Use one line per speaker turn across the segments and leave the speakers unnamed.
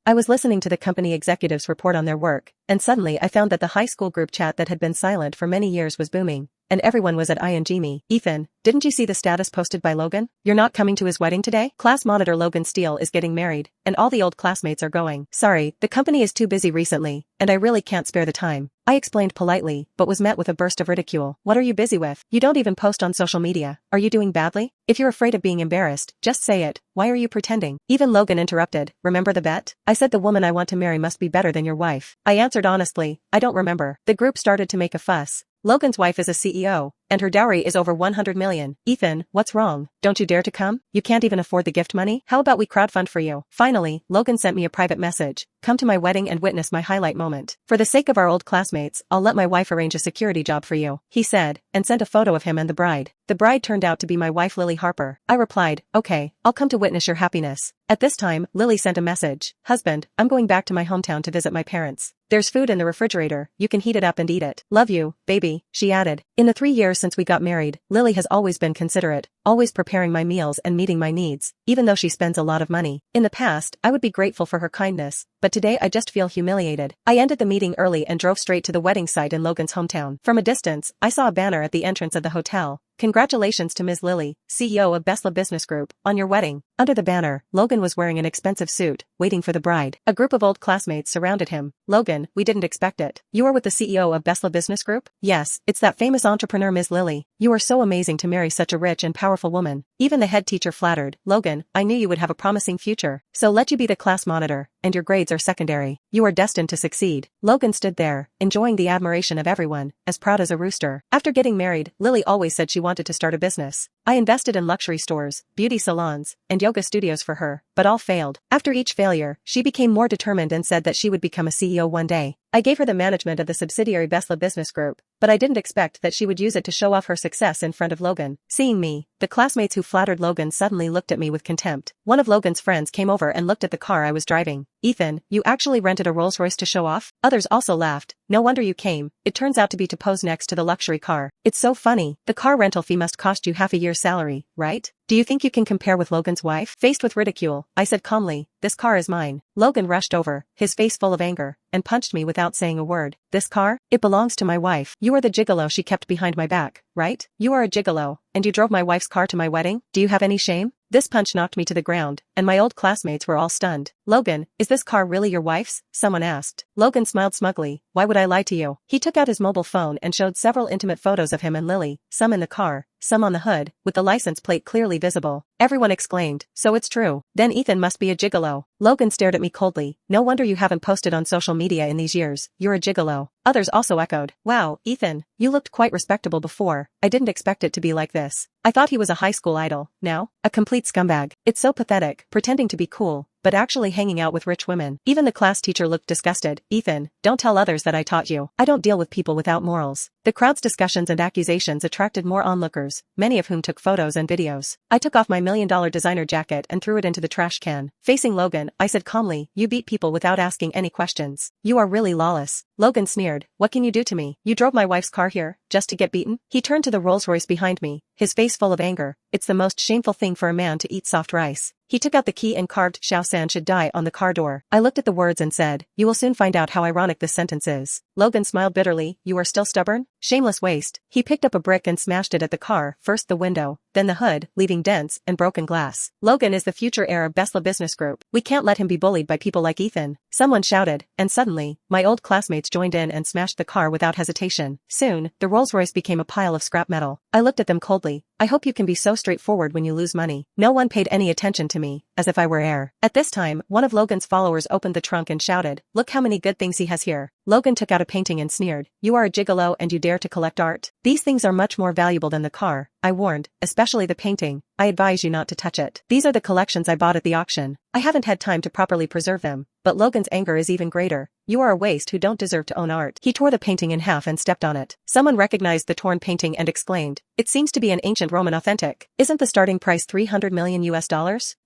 I was listening to the company executives report on their work, and suddenly I found that the high school group chat that had been silent for many years was booming. And everyone was at ING me. Ethan, didn't you see the status posted by Logan? You're not coming to his wedding today? Class monitor Logan Steele is getting married, and all the old classmates are going. Sorry, the company is too busy recently, and I really can't spare the time. I explained politely, but was met with a burst of ridicule. What are you busy with? You don't even post on social media. Are you doing badly? If you're afraid of being embarrassed, just say it. Why are you pretending? Even Logan interrupted. Remember the bet? I said the woman I want to marry must be better than your wife. I answered honestly, I don't remember. The group started to make a fuss. Logan's wife is a CEO, and her dowry is over 100 million. Ethan, what's wrong? Don't you dare to come? You can't even afford the gift money? How about we crowdfund for you? Finally, Logan sent me a private message. Come to my wedding and witness my highlight moment. For the sake of our old classmates, I'll let my wife arrange a security job for you, he said, and sent a photo of him and the bride. The bride turned out to be my wife Lily Harper. I replied, okay, I'll come to witness your happiness. At this time, Lily sent a message. Husband, I'm going back to my hometown to visit my parents. There's food in the refrigerator, you can heat it up and eat it. Love you, baby, she added. In the 3 years since we got married, Lily has always been considerate, always preparing my meals and meeting my needs, even though she spends a lot of money. In the past, I would be grateful for her kindness, but today I just feel humiliated. I ended the meeting early and drove straight to the wedding site in Logan's hometown. From a distance, I saw a banner at the entrance of the hotel. Congratulations to Ms. Lily, CEO of Besla Business Group, on your wedding. Under the banner, Logan was wearing an expensive suit, waiting for the bride. A group of old classmates surrounded him. Logan, we didn't expect it. You are with the CEO of Besla Business Group? Yes, it's that famous entrepreneur Ms. Lily. You are so amazing to marry such a rich and powerful woman. Even the head teacher flattered. Logan, I knew you would have a promising future. So let you be the class monitor, and your grades are secondary. You are destined to succeed. Logan stood there, enjoying the admiration of everyone, as proud as a rooster. After getting married, Lily always said she wanted to start a business. I invested in luxury stores, beauty salons, and yoga studios for her, but all failed. After each failure, she became more determined and said that she would become a CEO one day. I gave her the management of the subsidiary Besla Business Group, but I didn't expect that she would use it to show off her success in front of Logan. Seeing me, the classmates who flattered Logan suddenly looked at me with contempt. One of Logan's friends came over and looked at the car I was driving. Ethan, you actually rented a Rolls-Royce to show off? Others also laughed. No wonder you came. It turns out to be to pose next to the luxury car. It's so funny. The car rental fee must cost you half a year's salary, right? Do you think you can compare with Logan's wife? Faced with ridicule, I said calmly, this car is mine. Logan rushed over, his face full of anger, and punched me without saying a word. This car? It belongs to my wife. You are the gigolo she kept behind my back, right? You are a gigolo, and you drove my wife's car to my wedding? Do you have any shame? This punch knocked me to the ground, and my old classmates were all stunned. Logan, is this car really your wife's? Someone asked. Logan smiled smugly. Why would I lie to you? He took out his mobile phone and showed several intimate photos of him and Lily, some in the car, some on the hood, with the license plate clearly visible. Everyone exclaimed, so it's true. Then Ethan must be a gigolo. Logan stared at me coldly. No wonder you haven't posted on social media in these years. You're a gigolo. Others also echoed. Wow, Ethan, you looked quite respectable before. I didn't expect it to be like this. I thought he was a high school idol. Now, a complete scumbag. It's so pathetic, pretending to be cool, but actually hanging out with rich women. Even the class teacher looked disgusted. Ethan, don't tell others that I taught you. I don't deal with people without morals. The crowd's discussions and accusations attracted more onlookers, many of whom took photos and videos. I took off my $1 million designer jacket and threw it into the trash can. Facing Logan, I said calmly, you beat people without asking any questions. You are really lawless. Logan sneered. What can you do to me? You drove my wife's car here, just to get beaten? He turned to the Rolls-Royce behind me, his face full of anger. It's the most shameful thing for a man to eat soft rice. He took out the key and carved Shao San should die on the car door. I looked at the words and said, you will soon find out how ironic this sentence is. Logan smiled bitterly. You are still stubborn? Shameless waste. He picked up a brick and smashed it at the car, first the window, then the hood, leaving dents and broken glass. Logan is the future heir of Besla Business Group. We can't let him be bullied by people like Ethan. Someone shouted, and suddenly, my old classmates joined in and smashed the car without hesitation. Soon, the Rolls-Royce became a pile of scrap metal. I looked at them coldly. I hope you can be so straightforward when you lose money. No one paid any attention to me, as if I were heir. At this time, one of Logan's followers opened the trunk and shouted, look how many good things he has here. Logan took out a painting and sneered, you are a gigolo and you dare to collect art? These things are much more valuable than the car, I warned, especially the painting. I advise you not to touch it. These are the collections I bought at the auction. I haven't had time to properly preserve them, but Logan's anger is even greater. You are a waste who don't deserve to own art. He tore the painting in half and stepped on it. Someone recognized the torn painting and exclaimed, it seems to be an ancient Roman authentic. Isn't the starting price $300 million US?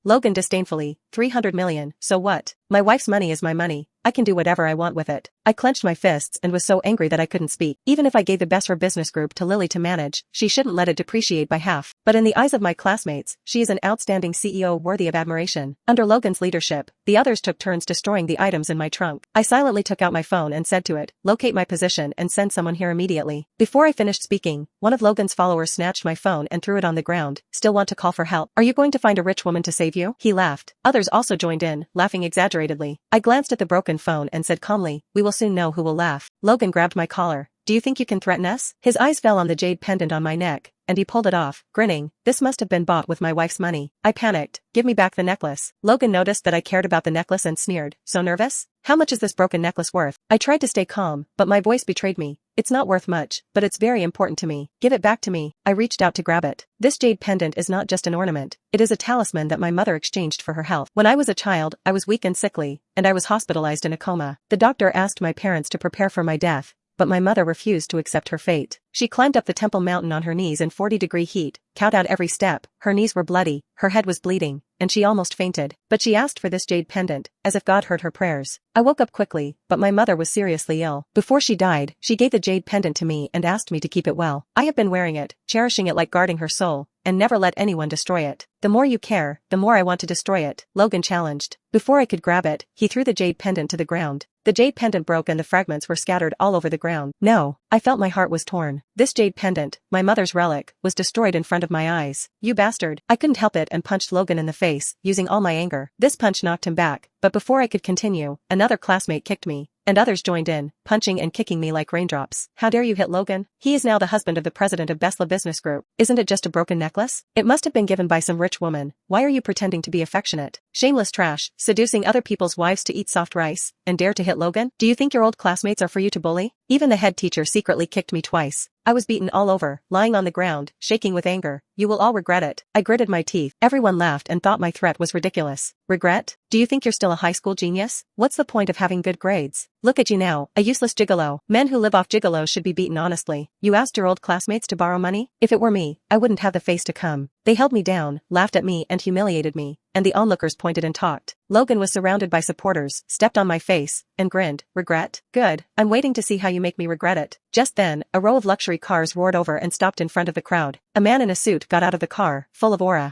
Logan disdainfully, 300 million, so what? My wife's money is my money. I can do whatever I want with it. I clenched my fists and was so angry that I couldn't speak. Even if I gave the best for business group to Lily to manage, she shouldn't let it depreciate by half. But in the eyes of my classmates, she is an outstanding CEO worthy of admiration. Under Logan's leadership, the others took turns destroying the items in my trunk. I silently took out my phone and said to it, "Locate my position and send someone here immediately." Before I finished speaking, one of Logan's followers snatched my phone and threw it on the ground. "Still want to call for help? Are you going to find a rich woman to save you?" He laughed. Others also joined in, laughing exaggeratedly. I glanced at the broken phone and said calmly, "We will soon know who will laugh." Logan grabbed my collar. "Do you think you can threaten us?" His eyes fell on the jade pendant on my neck, and he pulled it off, grinning. "This must have been bought with my wife's money." I panicked. "Give me back the necklace." Logan noticed that I cared about the necklace and sneered. "So nervous? How much is this broken necklace worth?" I tried to stay calm, but my voice betrayed me. "It's not worth much, but it's very important to me. Give it back to me." I reached out to grab it. This jade pendant is not just an ornament. It is a talisman that my mother exchanged for her health. When I was a child, I was weak and sickly, and I was hospitalized in a coma. The doctor asked my parents to prepare for my death, but my mother refused to accept her fate. She climbed up the temple mountain on her knees in 40-degree heat, cowed out every step. Her knees were bloody, her head was bleeding, and she almost fainted. But she asked for this jade pendant, as if God heard her prayers. I woke up quickly, but my mother was seriously ill. Before she died, she gave the jade pendant to me and asked me to keep it well. I have been wearing it, cherishing it like guarding her soul, and never let anyone destroy it. "The more you care, the more I want to destroy it," Logan challenged. Before I could grab it, he threw the jade pendant to the ground. The jade pendant broke and the fragments were scattered all over the ground. No, I felt my heart was torn. This jade pendant, my mother's relic, was destroyed in front of my eyes. "You bastard." I couldn't help it and punched Logan in the face, using all my anger. This punch knocked him back, but before I could continue, another classmate kicked me, and others joined in, punching and kicking me like raindrops. "How dare you hit Logan? He is now the husband of the president of Besla Business Group. Isn't it just a broken necklace? It must have been given by some rich woman. Why are you pretending to be affectionate? Shameless trash, seducing other people's wives to eat soft rice, and dare to hit Logan? Do you think your old classmates are for you to bully?" Even the head teacher secretly kicked me twice. I was beaten all over, lying on the ground, shaking with anger. "You will all regret it." I gritted my teeth. Everyone laughed and thought my threat was ridiculous. "Regret? Do you think you're still a high school genius? What's the point of having good grades? Look at you now, a useless gigolo. Men who live off gigolos should be beaten honestly. You asked your old classmates to borrow money? If it were me, I wouldn't have the face to come. They held me down, laughed at me and humiliated me, and the onlookers pointed and talked. Logan was surrounded by supporters, stepped on my face, and grinned. "Regret? Good. I'm waiting to see how you make me regret it." Just then, a row of luxury cars roared over and stopped in front of the crowd. A man in a suit got out of the car, full of aura.